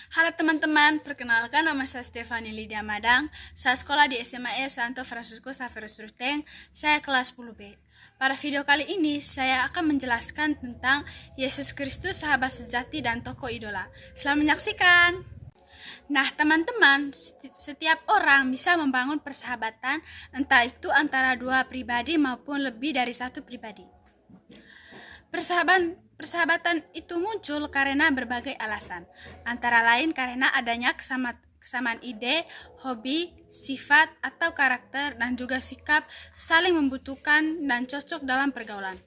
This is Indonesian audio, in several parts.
Halo teman-teman, perkenalkan nama saya Stefani Lydia Madang. Saya sekolah di SMA Santo Francisco Xavierus Ruteng. Saya kelas 10B. Pada video kali ini, saya akan menjelaskan tentang Yesus Kristus, sahabat sejati dan tokoh idola. Selamat menyaksikan. Nah, teman-teman, setiap orang bisa membangun persahabatan, entah itu antara dua pribadi maupun lebih dari satu pribadi. Persahabatan itu muncul karena berbagai alasan, antara lain karena adanya kesamaan ide, hobi, sifat, atau karakter, dan juga sikap saling membutuhkan dan cocok dalam pergaulan.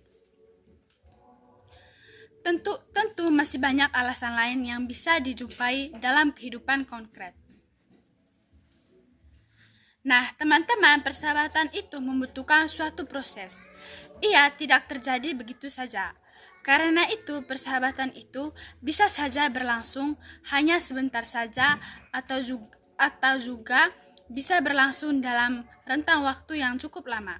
Tentu masih banyak alasan lain yang bisa dijumpai dalam kehidupan konkret. Nah, teman-teman, persahabatan itu membutuhkan suatu proses. Ia tidak terjadi begitu saja. Karena itu, persahabatan itu bisa saja berlangsung hanya sebentar saja atau juga bisa berlangsung dalam rentang waktu yang cukup lama.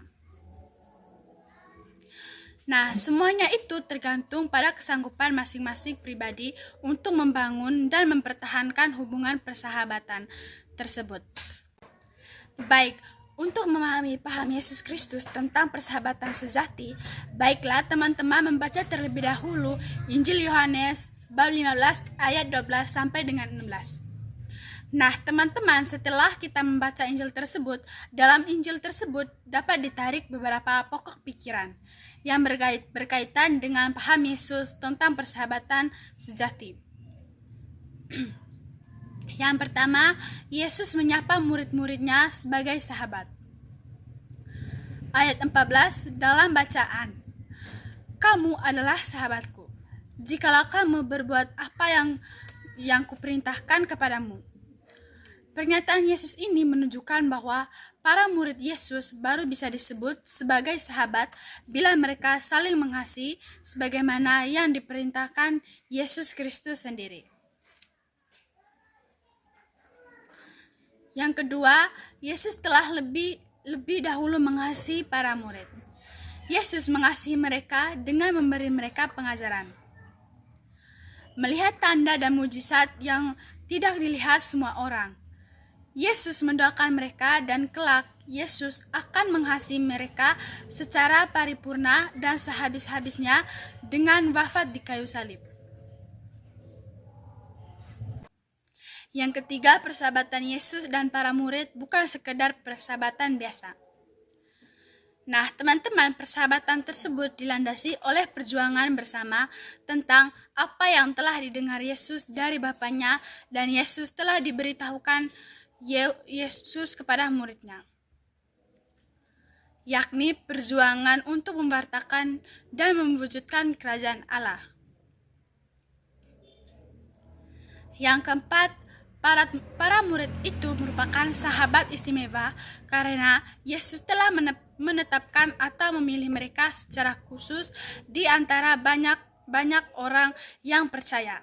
Nah, semuanya itu tergantung pada kesanggupan masing-masing pribadi untuk membangun dan mempertahankan hubungan persahabatan tersebut. Baik, untuk memahami paham Yesus Kristus tentang persahabatan sejati, baiklah teman-teman membaca terlebih dahulu Injil Yohanes bab 15 ayat 12 sampai dengan 16. Nah, teman-teman, setelah kita membaca Injil tersebut, dalam Injil tersebut dapat ditarik beberapa pokok pikiran yang berkaitan dengan paham Yesus tentang persahabatan sejati. Yang pertama, Yesus menyapa murid-muridnya sebagai sahabat. Ayat 14 dalam bacaan, "Kamu adalah sahabatku, jikalau kamu berbuat apa yang kuperintahkan kepadamu." Pernyataan Yesus ini menunjukkan bahwa para murid Yesus baru bisa disebut sebagai sahabat bila mereka saling mengasihi sebagaimana yang diperintahkan Yesus Kristus sendiri. Yang kedua, Yesus telah lebih dahulu mengasihi para murid. Yesus mengasihi mereka dengan memberi mereka pengajaran. Melihat tanda dan mujizat yang tidak dilihat semua orang, Yesus mendoakan mereka dan kelak Yesus akan mengasihi mereka secara paripurna dan sehabis-habisnya dengan wafat di kayu salib. Yang ketiga, persahabatan Yesus dan para murid bukan sekedar persahabatan biasa. Nah, teman-teman, persahabatan tersebut dilandasi oleh perjuangan bersama tentang apa yang telah didengar Yesus dari Bapanya dan Yesus telah diberitahukan Yesus kepada muridnya, yakni perjuangan untuk memwartakan dan mewujudkan kerajaan Allah. Yang keempat, para murid itu merupakan sahabat istimewa karena Yesus telah menetapkan atau memilih mereka secara khusus di antara banyak orang yang percaya.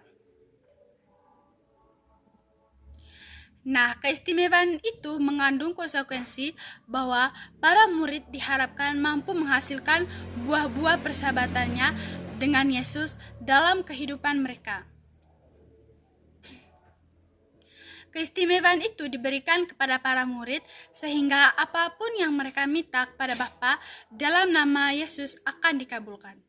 Nah, keistimewaan itu mengandung konsekuensi bahwa para murid diharapkan mampu menghasilkan buah-buah persahabatannya dengan Yesus dalam kehidupan mereka. Keistimewaan itu diberikan kepada para murid sehingga apapun yang mereka minta kepada Bapa dalam nama Yesus akan dikabulkan.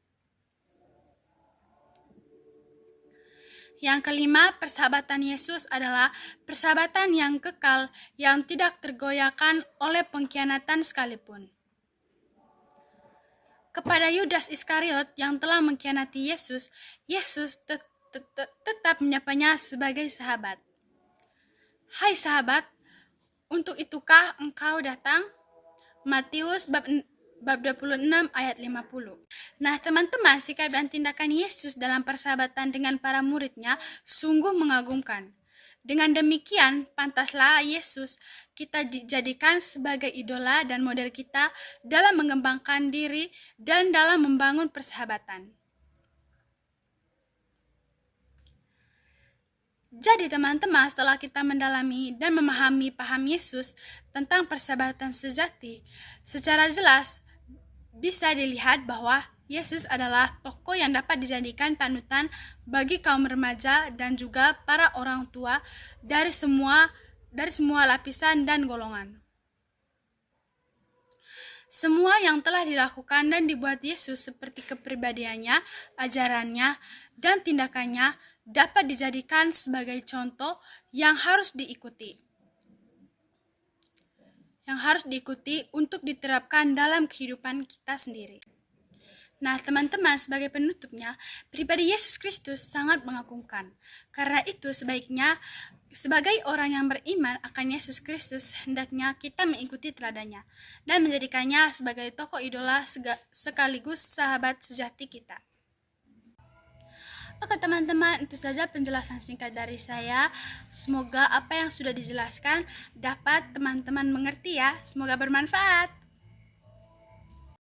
Yang kelima, persahabatan Yesus adalah persahabatan yang kekal yang tidak tergoyahkan oleh pengkhianatan sekalipun. Kepada Yudas Iskariot yang telah mengkhianati Yesus, Yesus tetap menyapanya sebagai sahabat. "Hai sahabat, untuk itukah engkau datang?" Matius bab 26 ayat 50. Nah, teman-teman, sikap dan tindakan Yesus dalam persahabatan dengan para muridnya sungguh mengagumkan. Dengan demikian, pantaslah Yesus kita dijadikan sebagai idola dan model kita dalam mengembangkan diri dan dalam membangun persahabatan. Jadi teman-teman, setelah kita mendalami dan memahami paham Yesus tentang persahabatan sejati, secara jelas bisa dilihat bahwa Yesus adalah tokoh yang dapat dijadikan panutan bagi kaum remaja dan juga para orang tua dari semua lapisan dan golongan. Semua yang telah dilakukan dan dibuat Yesus seperti kepribadiannya, ajarannya, dan tindakannya dapat dijadikan sebagai contoh yang harus diikuti. Yang harus diikuti untuk diterapkan dalam kehidupan kita sendiri. Nah, teman-teman, sebagai penutupnya, pribadi Yesus Kristus sangat mengagumkan. Karena itu, sebaiknya sebagai orang yang beriman akan Yesus Kristus, hendaknya kita mengikuti teladannya dan menjadikannya sebagai tokoh idola sekaligus sahabat sejati kita. Oke teman-teman, itu saja penjelasan singkat dari saya. Semoga apa yang sudah dijelaskan dapat teman-teman mengerti ya. Semoga bermanfaat.